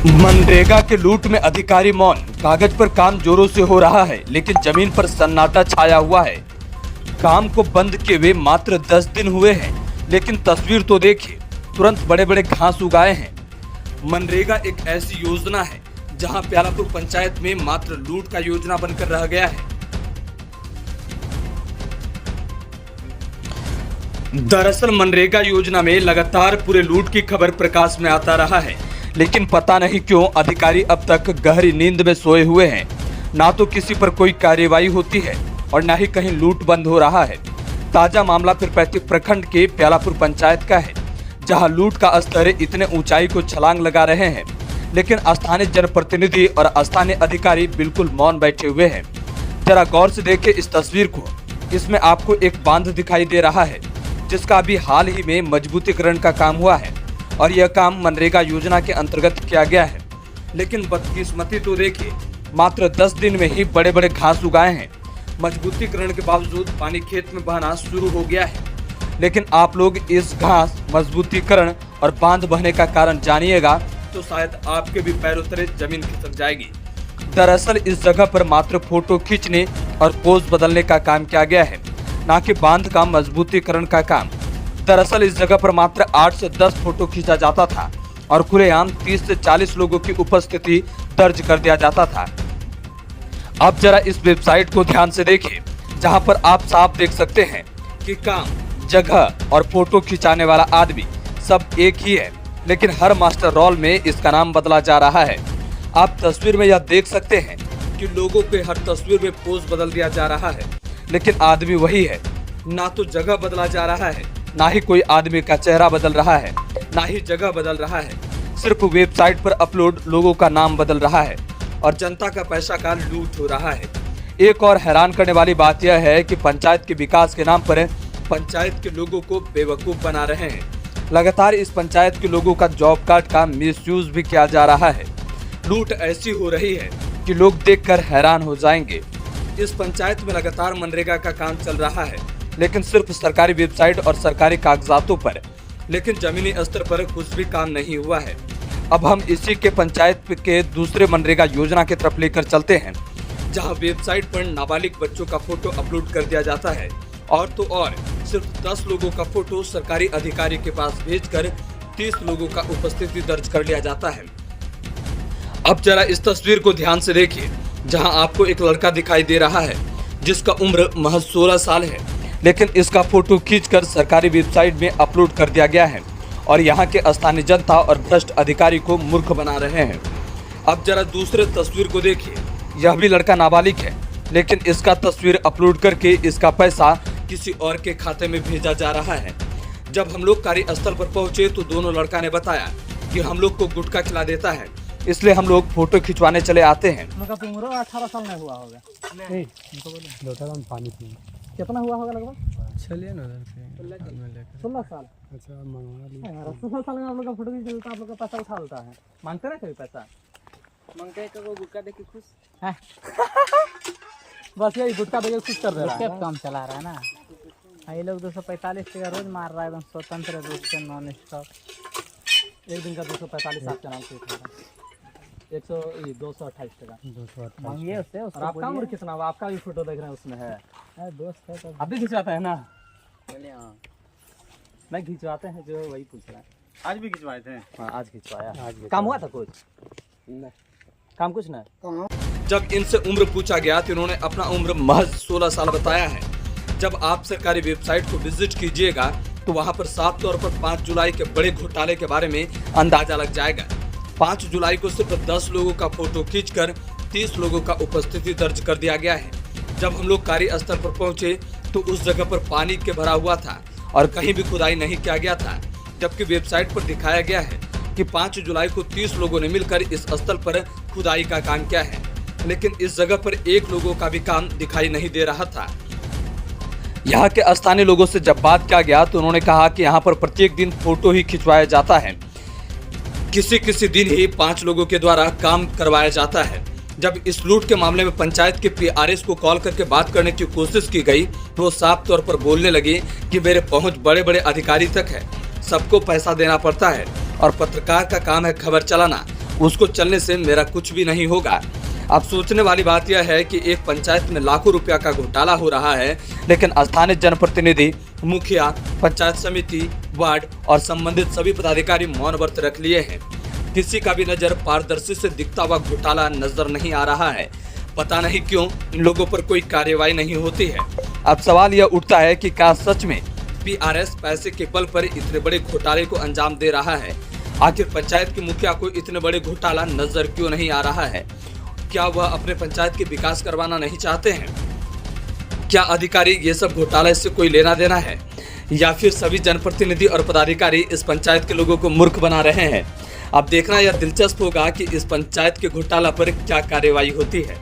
मनरेगा के लूट में अधिकारी मौन। कागज पर काम जोरों से हो रहा है, लेकिन जमीन पर सन्नाटा छाया हुआ है। काम को बंद किए हुए मात्र 10 दिन हुए हैं, लेकिन तस्वीर तो देखिए, तुरंत बड़े बड़े घास उगाए हैं। मनरेगा एक ऐसी योजना है जहां प्यालापुर पंचायत में मात्र लूट का योजना बनकर रह गया है। दरअसल मनरेगा योजना में लगातार पूरे लूट की खबर प्रकाश में आता रहा है, लेकिन पता नहीं क्यों अधिकारी अब तक गहरी नींद में सोए हुए हैं। ना तो किसी पर कोई कार्रवाई होती है और न ही कहीं लूट बंद हो रहा है। ताजा मामला पीरपैंती प्रखंड के प्यालापुर पंचायत का है, जहां लूट का स्तर इतने ऊंचाई को छलांग लगा रहे हैं, लेकिन स्थानीय जनप्रतिनिधि और स्थानीय अधिकारी बिल्कुल मौन बैठे हुए हैं। जरा गौर से देखें इस तस्वीर को। इसमें आपको एक बांध दिखाई दे रहा है, जिसका अभी हाल ही में मजबूतीकरण का काम हुआ है और यह काम मनरेगा योजना के अंतर्गत किया गया है। लेकिन बदकिस्मती तो देखिए, मात्र 10 दिन में ही बड़े बड़े घास उगाए हैं। मजबूतीकरण के बावजूद पानी खेत में बहना शुरू हो गया है, लेकिन आप लोग इस घास, मजबूतीकरण और बांध बहने का कारण जानिएगा तो शायद आपके भी पैरों तले जमीन खिसक जाएगी। दरअसल इस जगह पर मात्र फोटो खींचने और पोज बदलने का काम किया गया है, न कि बांध का मजबूतीकरण का काम। दरअसल इस जगह पर मात्र 8 से 10 फोटो खींचा जाता था और खुलेआम 30 से 40 लोगों की उपस्थिति दर्ज कर दिया जाता था। अब जरा इस वेबसाइट को ध्यान से देखिए, जहां पर आप साफ देख सकते हैं कि काम, जगह और फोटो खिंचाने वाला आदमी सब एक ही है, लेकिन हर मास्टर रोल में इसका नाम बदला जा रहा है। आप तस्वीर में यह देख सकते हैं कि लोगों के हर तस्वीर में पोज बदल दिया जा रहा है, लेकिन आदमी वही है। ना तो जगह बदला जा रहा है, ना ही कोई आदमी का चेहरा बदल रहा है, ना ही जगह बदल रहा है। सिर्फ वेबसाइट पर अपलोड लोगों का नाम बदल रहा है और जनता का पैसा का लूट हो रहा है। एक और हैरान करने वाली बात यह है कि पंचायत के विकास के नाम पर पंचायत के लोगों को बेवकूफ बना रहे हैं। लगातार इस पंचायत के लोगों का जॉब कार्ड का मिसयूज भी किया जा रहा है। लूट ऐसी हो रही है कि लोग देखकर हैरान हो जाएंगे। इस पंचायत में लगातार मनरेगा का काम चल रहा है, लेकिन सिर्फ सरकारी वेबसाइट और सरकारी कागजातों पर, लेकिन जमीनी स्तर पर कुछ भी काम नहीं हुआ है। अब हम इसी के पंचायत के दूसरे मनरेगा योजना की तरफ लेकर चलते हैं, जहां वेबसाइट पर नाबालिग बच्चों का फोटो अपलोड कर दिया जाता है और तो और सिर्फ 10 लोगों का फोटो सरकारी अधिकारी के पास भेजकर 30 लोगों का उपस्थिति दर्ज कर लिया जाता है। अब जरा इस तस्वीर को ध्यान से देखिए, जहां आपको एक लड़का दिखाई दे रहा है जिसका उम्र महज 16 साल है, लेकिन इसका फोटो खींचकर सरकारी वेबसाइट में अपलोड कर दिया गया है और यहाँ के स्थानीय जनता और भ्रष्ट अधिकारी को मूर्ख बना रहे हैं। अब जरा दूसरे तस्वीर को देखिए, यह भी लड़का नाबालिग है, लेकिन इसका तस्वीर अपलोड करके इसका पैसा किसी और के खाते में भेजा जा रहा है। जब हम लोग कार्यस्थल पर पहुंचे तो दोनों लड़का ने बताया कि हम लोग को गुटखा खिला देता है, इसलिए हम लोग फोटो खिंचवाने चले आते हैं। 18 साल में हुआ होगा। नहीं, पानी कितना हुआ होगा लगभग? चलिए ना 16 साल। अच्छा, मंगवा ली। 16 साल में आप लोग का फोटो भी चलता, आप लोग का पैसा उठा लेता है। मांगते रहे कभी पैसा? मांगते हैं कभी गुटखा देके खुश है। बस यही गुटखा देके खुश कर रहा है। काम चला रहा है ना। ये लोग 245 टका रोज मार रहा है, एकदम स्वतंत्र रूप से, नॉन स्टॉप। एक दिन का 245 आपके नाम से उठा रहा है। 228 टका। 228 मांगिए उससे। और आपका उम्र कितना हुआ? आपका भी फोटो देख रहे हैं उसमें है। दोस्त है तो आप भी खिंचवाते हैं ना? बोले हाँ। नहीं खिंचवाते हैं, जो वही पूछ रहा है। आज भी खिंचवाए थे। हाँ, आज खिंचवाया। आज काम हुआ था कुछ? नहीं, काम कुछ नहीं। जब इनसे उम्र पूछा गया तो इन्होंने अपना उम्र महज 16 साल बताया है। जब आप सरकारी वेबसाइट को विजिट कीजिएगा तो वहां पर साफ तौर पर 5 जुलाई के बड़े घोटाले के बारे में अंदाजा लग जाएगा। 5 जुलाई को सिर्फ 10 लोगों का फोटो खींचकर 30 लोगों का उपस्थिति दर्ज कर दिया गया है। जब हम लोग कार्यस्थल पर पहुंचे तो उस जगह पर पानी के भरा हुआ था और कहीं भी खुदाई नहीं किया गया था, जबकि वेबसाइट पर दिखाया गया है कि 5 जुलाई को 30 लोगों ने मिलकर इस स्थल पर खुदाई का काम किया है, लेकिन इस जगह पर एक लोगों का भी काम दिखाई नहीं दे रहा था। यहाँ के स्थानीय लोगों से जब बात किया गया तो उन्होंने कहा कि यहाँ पर प्रत्येक दिन फोटो ही खिंचवाया जाता है, किसी किसी दिन ही 5 लोगों के द्वारा काम करवाया जाता है। जब इस लूट के मामले में पंचायत के PRS को कॉल करके बात करने की कोशिश की गई तो वो साफ तौर पर बोलने लगे कि मेरे पहुंच बड़े बड़े अधिकारी तक है, सबको पैसा देना पड़ता है और पत्रकार का काम है खबर चलाना उसको चलने से मेरा कुछ भी नहीं होगा। अब सोचने वाली बात यह है कि एक पंचायत में लाखों रुपया का घोटाला हो रहा है, लेकिन स्थानीय जनप्रतिनिधि, मुखिया, पंचायत समिति, वार्ड और संबंधित सभी पदाधिकारी मौन व्रत रख लिए हैं। किसी का भी नजर पारदर्शी से दिखता हुआ घोटाला नजर नहीं आ रहा है। पता नहीं क्यों इन लोगों पर कोई कार्रवाई नहीं होती है। अब सवाल यह उठता है कि क्या सच में पीआरएस पैसे के बल पर इतने बड़े घोटाले को अंजाम दे रहा है? आखिर पंचायत के मुखिया को इतने बड़े घोटाला नजर क्यों नहीं आ रहा है? क्या वह अपने पंचायत के विकास करवाना नहीं चाहते हैं? क्या अधिकारी ये सब घोटाले से कोई लेना देना है, या फिर सभी जनप्रतिनिधि और पदाधिकारी इस पंचायत के लोगों को मूर्ख बना रहे हैं? अब देखना यह दिलचस्प होगा कि इस पंचायत के घोटाला पर क्या कार्रवाई होती है।